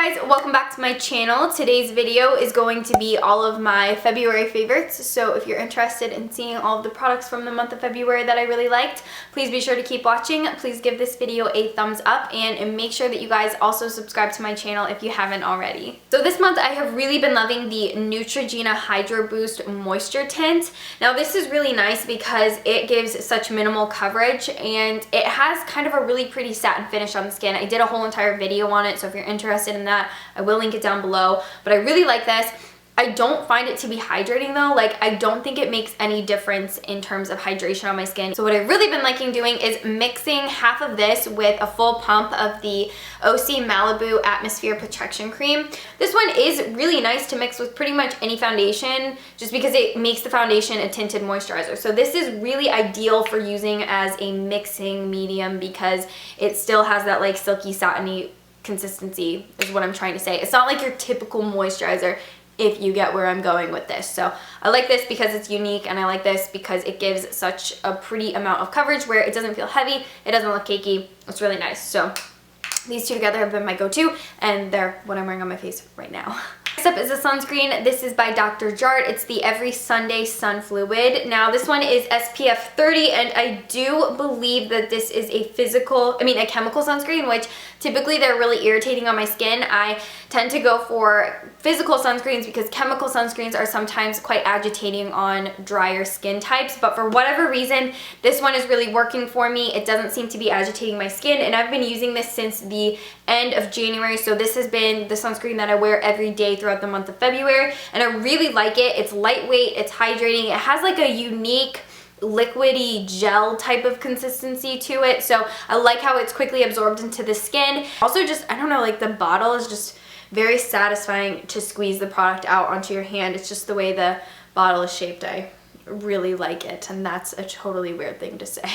Hey guys, welcome back to my channel. Today's video is going to be all of my February favorites. So if you're interested in seeing all of the products from the month of February that I really liked, please be sure to keep watching. Please give this video a thumbs up and make sure that you guys also subscribe to my channel if you haven't already. So this month I have really been loving the Neutrogena Hydro Boost Moisture Tint. Now this is really nice because it gives such minimal coverage and it has kind of a really pretty satin finish on the skin. I did a whole entire video on it, so if you're interested in that, I will link it down below. But I really like this. I don't find it to be hydrating though. Like, I don't think it makes any difference in terms of hydration on my skin. So what I've really been liking doing is mixing half of this with a full pump of the OC Malibu Atmosphere Protection Cream. This one is really nice to mix with pretty much any foundation just because it makes the foundation a tinted moisturizer. So this is really ideal for using as a mixing medium because it still has that like silky satiny consistency is what I'm trying to say. It's not like your typical moisturizer, if you get where I'm going with this. So I like this because it's unique, and I like this because it gives such a pretty amount of coverage where it doesn't feel heavy, it doesn't look cakey. It's really nice. So these two together have been my go-to, and they're what I'm wearing on my face right now. Next up is a sunscreen. This is by Dr. Jart. It's the Every Sunday Sun Fluid. Now this one is SPF 30, and I do believe that this is a chemical sunscreen, which typically they're really irritating on my skin. I tend to go for physical sunscreens because chemical sunscreens are sometimes quite agitating on drier skin types, but for whatever reason, this one is really working for me. It doesn't seem to be agitating my skin, and I've been using this since the end of January, so this has been the sunscreen that I wear every day throughout the month of February, and I really like it. It's lightweight, it's hydrating, it has like a unique liquidy gel type of consistency to it, so I like how it's quickly absorbed into the skin. Also just, I don't know, like the bottle is just very satisfying to squeeze the product out onto your hand. It's just the way the bottle is shaped. I really like it, and that's a totally weird thing to say.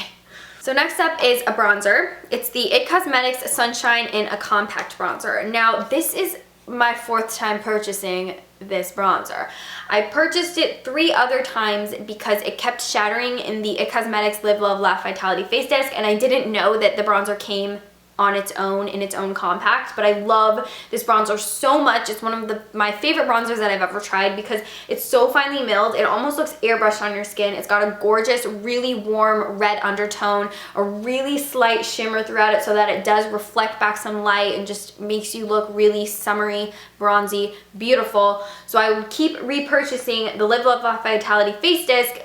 So next up is a bronzer. It's the IT Cosmetics Sunshine in a Compact Bronzer. Now this is my fourth time purchasing this bronzer. I purchased it 3 other times because it kept shattering in the IT Cosmetics Live Love Laugh Vitality Face Disc, and I didn't know that the bronzer came on its own in its own compact. But I love this bronzer so much. It's one of my favorite bronzers that I've ever tried because it's so finely milled. It almost looks airbrushed on your skin. It's got a gorgeous, really warm red undertone, a really slight shimmer throughout it so that it does reflect back some light and just makes you look really summery, bronzy, beautiful. So I would keep repurchasing the Live Love Laugh Vitality Face Disc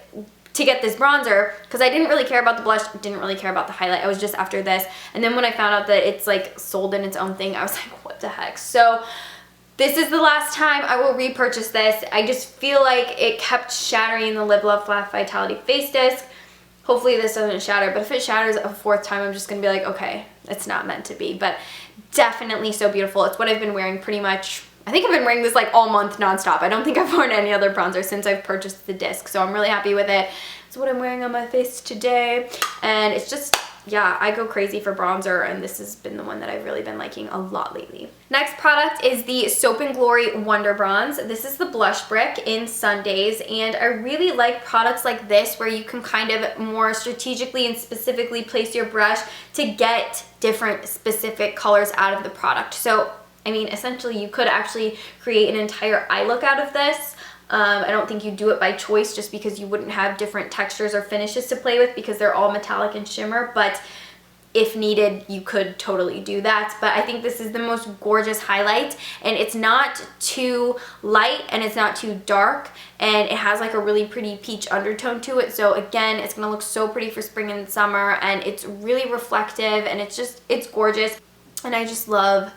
to get this bronzer because I didn't really care about the blush, didn't really care about the highlight. I was just after this. And then when I found out that it's like sold in its own thing, I was like, what the heck? So this is the last time I will repurchase this. I just feel like it kept shattering the Live Love Laugh Vitality Face Disc. Hopefully this doesn't shatter, but if it shatters a 4th time, I'm just gonna be like, okay, it's not meant to be. But definitely so beautiful. It's what I've been wearing pretty much. I think I've been wearing this like all month nonstop. I don't think I've worn any other bronzer since I've purchased the disc, so I'm really happy with it. It's what I'm wearing on my face today, and it's just, yeah, I go crazy for bronzer, and this has been the one that I've really been liking a lot lately. Next product is the Soap & Glory Wonder Bronze. This is the blush brick in Sundays, and I really like products like this where you can kind of more strategically and specifically place your brush to get different specific colors out of the product. So I mean, essentially you could actually create an entire eye look out of this. I don't think you do it by choice just because you wouldn't have different textures or finishes to play with because they're all metallic and shimmer, but if needed, you could totally do that. But I think this is the most gorgeous highlight, and it's not too light and it's not too dark, and it has like a really pretty peach undertone to it. So again, it's gonna look so pretty for spring and summer, and it's really reflective, and it's gorgeous, and I just love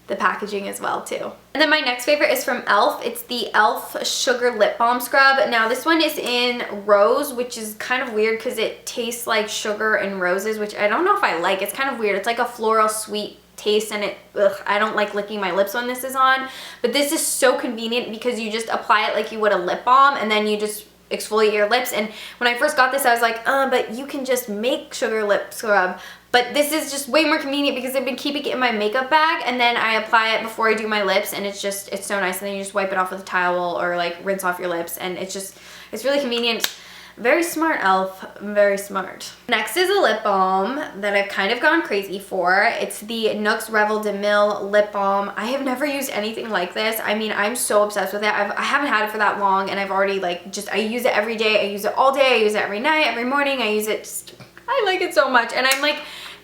the packaging as well too. And then my next favorite is from e.l.f. It's the e.l.f. Sugar Lip Balm Scrub. Now this one is in rose, which is kind of weird because it tastes like sugar and roses, which I don't know if I like. It's kind of weird. It's like a floral sweet taste, and I don't like licking my lips when this is on. But this is so convenient because you just apply it like you would a lip balm, and then you just exfoliate your lips. And when I first got this, I was like, but you can just make sugar lip scrub. But this is just way more convenient because I've been keeping it in my makeup bag, and then I apply it before I do my lips, and it's so nice. And then you just wipe it off with a towel or like rinse off your lips, and it's really convenient. Very smart, elf. Very smart. Next is a lip balm that I've kind of gone crazy for. It's the Nuxe Revel de Mille lip balm. I have never used anything like this. I mean, I'm so obsessed with it. I haven't had it for that long, and I've already like I use it every day. I use it all day. I use it every night, every morning. I use it I like it so much. And I'm like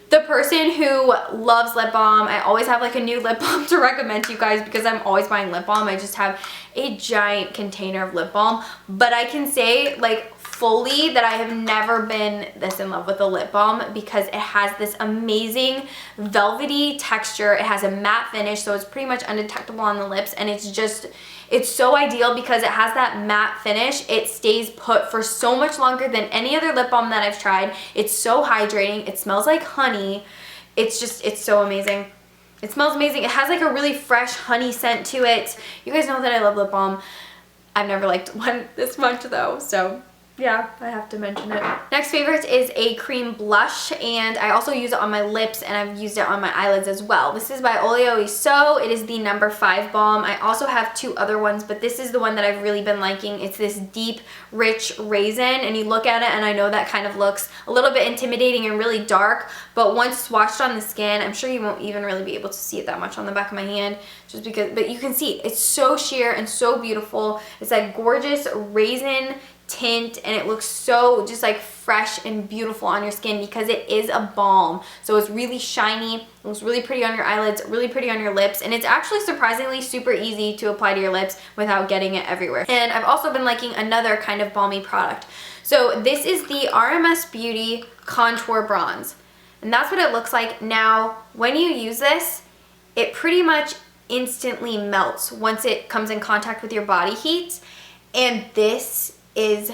the person who loves lip balm. I always have like a new lip balm to recommend to you guys because I'm always buying lip balm. I just have a giant container of lip balm. But I can say like fully that I have never been this in love with a lip balm because it has this amazing velvety texture. It has a matte finish, so it's pretty much undetectable on the lips, and it's so ideal because it has that matte finish. It stays put for so much longer than any other lip balm that I've tried. It's so hydrating. It smells like honey. It's so amazing. It smells amazing. It has like a really fresh honey scent to it. You guys know that I love lip balm. I've never liked one this much though, so yeah, I have to mention it. Next favorite is a cream blush, and I also use it on my lips, and I've used it on my eyelids as well. This is by Oleo So. It is the No. 5 balm. I also have 2 other ones, but this is the one that I've really been liking. It's this deep, rich raisin, and you look at it, and I know that kind of looks a little bit intimidating and really dark, but once swatched on the skin, I'm sure you won't even really be able to see it that much on the back of my hand, just because, but you can see it's so sheer and so beautiful. It's that gorgeous raisin tint, and it looks so just like fresh and beautiful on your skin because it is a balm. So it's really shiny, it looks really pretty on your eyelids, really pretty on your lips, and it's actually surprisingly super easy to apply to your lips without getting it everywhere. And I've also been liking another kind of balmy product. So this is the RMS Beauty Contour Bronze, and that's what it looks like. Now when you use this, it pretty much instantly melts once it comes in contact with your body heat, and this is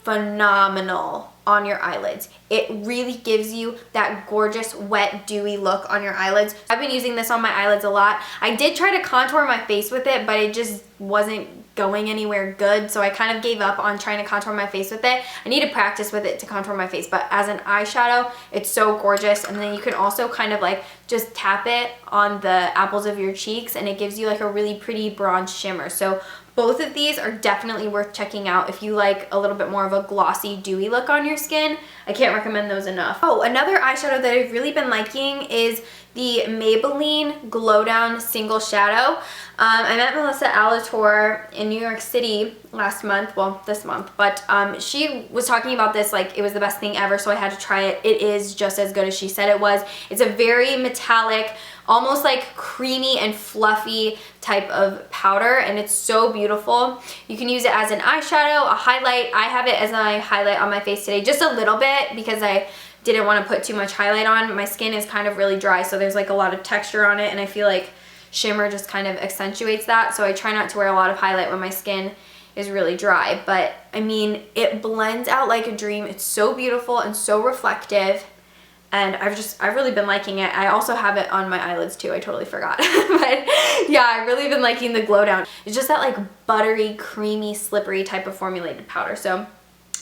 phenomenal on your eyelids. It really gives you that gorgeous wet dewy look on your eyelids. I've been using this on my eyelids a lot. I did try to contour my face with it, but it just wasn't going anywhere good, so I kind of gave up on trying to contour my face with it. I need to practice with it to contour my face, but as an eyeshadow, it's so gorgeous. And then you can also kind of like just tap it on the apples of your cheeks, and it gives you like a really pretty bronze shimmer. So both of these are definitely worth checking out if you like a little bit more of a glossy, dewy look on your skin. I can't recommend those enough. Oh, another eyeshadow that I've really been liking is the Maybelline Glow Down Single Shadow. I met Melissa Alatorre in New York City last month, well, this month, but she was talking about this like it was the best thing ever, so I had to try it. It is just as good as she said it was. It's a very metallic, almost like creamy and fluffy type of powder, and it's so beautiful. You can use it as an eyeshadow, a highlight. I have it as my highlight on my face today, just a little bit because I didn't want to put too much highlight on. My skin is kind of really dry, so there's like a lot of texture on it, and I feel like shimmer just kind of accentuates that, so I try not to wear a lot of highlight when my skin is really dry. But I mean, it blends out like a dream. It's so beautiful and so reflective, and I've really been liking it. I also have it on my eyelids too, I totally forgot. But yeah, I've really been liking the Glow Down. It's just that like buttery, creamy, slippery type of formulated powder, so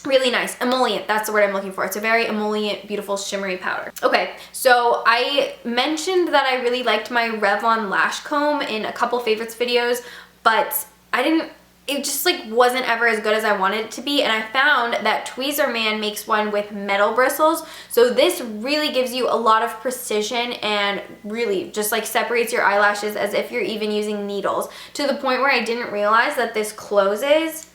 really nice. Emollient, that's the word I'm looking for. It's a very emollient, beautiful, shimmery powder. Okay, so I mentioned that I really liked my Revlon lash comb in a couple favorites videos, but it just like wasn't ever as good as I wanted it to be, and I found that Tweezerman makes one with metal bristles, so this really gives you a lot of precision and really just like separates your eyelashes as if you're even using needles, to the point where I didn't realize that this closes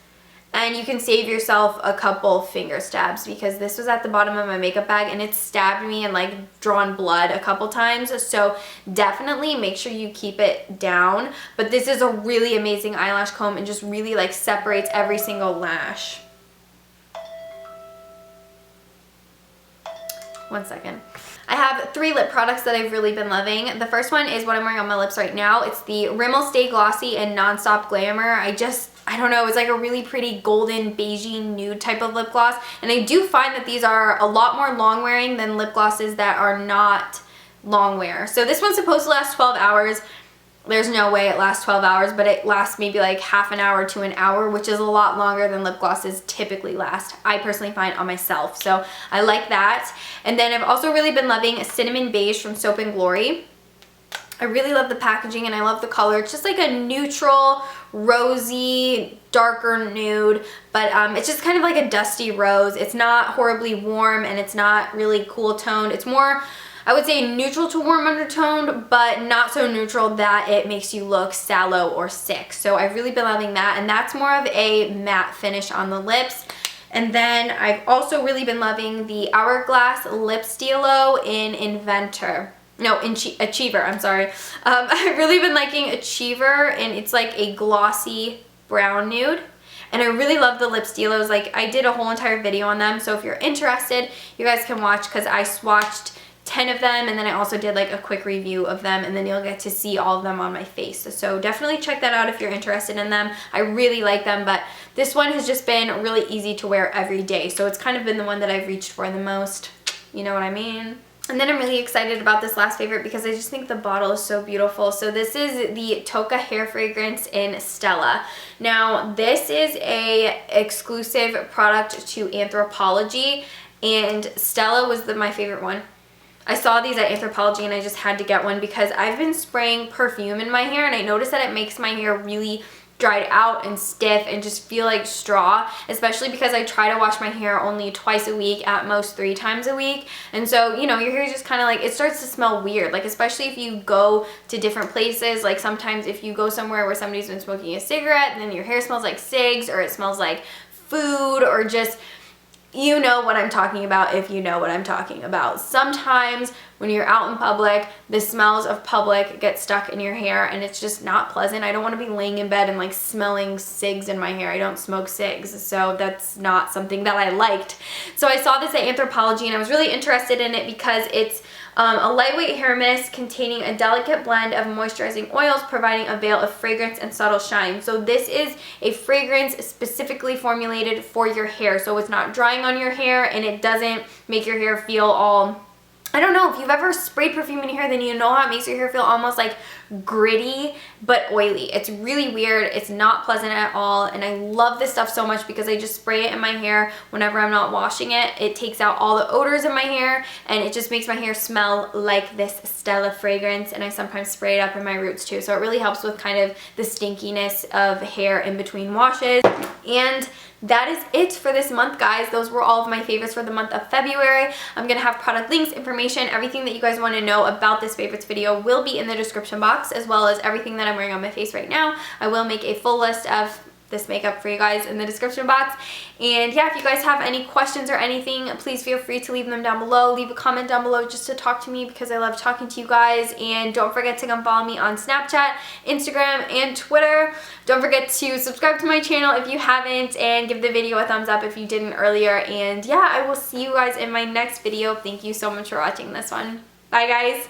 and you can save yourself a couple finger stabs, because this was at the bottom of my makeup bag and it stabbed me and like drawn blood a couple times. So definitely make sure you keep it down. But this is a really amazing eyelash comb and just really like separates every single lash. One second. I have 3 lip products that I've really been loving. The first one is what I'm wearing on my lips right now. It's the Rimmel Stay Glossy and Nonstop Glamour. I don't know, it's like a really pretty golden, beigey, nude type of lip gloss. And I do find that these are a lot more long wearing than lip glosses that are not long wear. So this one's supposed to last 12 hours. There's no way it lasts 12 hours, but it lasts maybe like half an hour to an hour, which is a lot longer than lip glosses typically last, I personally find on myself. So I like that. And then I've also really been loving Cinnamon Beige from Soap & Glory. I really love the packaging and I love the color. It's just like a neutral, rosy, darker nude, but it's just kind of like a dusty rose. It's not horribly warm and it's not really cool toned. It's more, I would say, neutral to warm undertoned, but not so neutral that it makes you look sallow or sick. So I've really been loving that, and that's more of a matte finish on the lips. And then I've also really been loving the Hourglass Lip Stilo in Achiever, I'm sorry. I've really been liking Achiever, and it's like a glossy brown nude. And I really love the lip stilos. Like, I did a whole entire video on them, so if you're interested, you guys can watch, because I swatched 10 of them, and then I also did like a quick review of them, and then you'll get to see all of them on my face. So definitely check that out if you're interested in them. I really like them, but this one has just been really easy to wear every day, so it's kind of been the one that I've reached for the most. You know what I mean? And then I'm really excited about this last favorite because I just think the bottle is so beautiful. So this is the Tocca hair fragrance in Stella. Now, this is a exclusive product to Anthropologie, and Stella was my favorite one. I saw these at Anthropologie and I just had to get one because I've been spraying Perfume in my hair, and I noticed that it makes my hair really dried out and stiff and just feel like straw, especially because I try to wash my hair only twice a week, at most 3 times a week. And so, you know, your hair is just kind of like, it starts to smell weird, like especially if you go to different places. Like sometimes if you go somewhere where somebody's been smoking a cigarette, and then your hair smells like cigs, or it smells like food, or just, you know what I'm talking about if you know what I'm talking about. Sometimes when you're out in public, the smells of public get stuck in your hair, and it's just not pleasant. I don't want to be laying in bed and like smelling cigs in my hair. I don't smoke cigs, so that's not something that I liked. So I saw this at Anthropologie, and I was really interested in it because it's a lightweight hair mist containing a delicate blend of moisturizing oils, providing a veil of fragrance and subtle shine. So this is a fragrance specifically formulated for your hair, so it's not drying on your hair, and it doesn't make your hair feel all, I don't know, if you've ever sprayed perfume in your hair, then you know how it makes your hair feel almost like gritty but oily. It's really weird. It's not pleasant at all, and I love this stuff so much because I just spray it in my hair whenever I'm not washing it. It takes out all the odors in my hair, and it just makes my hair smell like this Stella fragrance, and I sometimes spray it up in my roots too, so it really helps with kind of the stinkiness of hair in between washes. And that is it for this month, guys. Those were all of my favorites for the month of February. I'm gonna have product links, information, everything that you guys want to know about this favorites video will be in the description box, as well as everything that I'm wearing on my face right now. I will make a full list of this makeup for you guys in the description box. And yeah, if you guys have any questions or anything, please feel free to leave them down below. Leave a comment down below just to talk to me, because I love talking to you guys. And don't forget to come follow me on Snapchat, Instagram, and Twitter. Don't forget to subscribe to my channel if you haven't, and give the video a thumbs up if you didn't earlier. And yeah, I will see you guys in my next video. Thank you so much for watching this one. Bye, guys.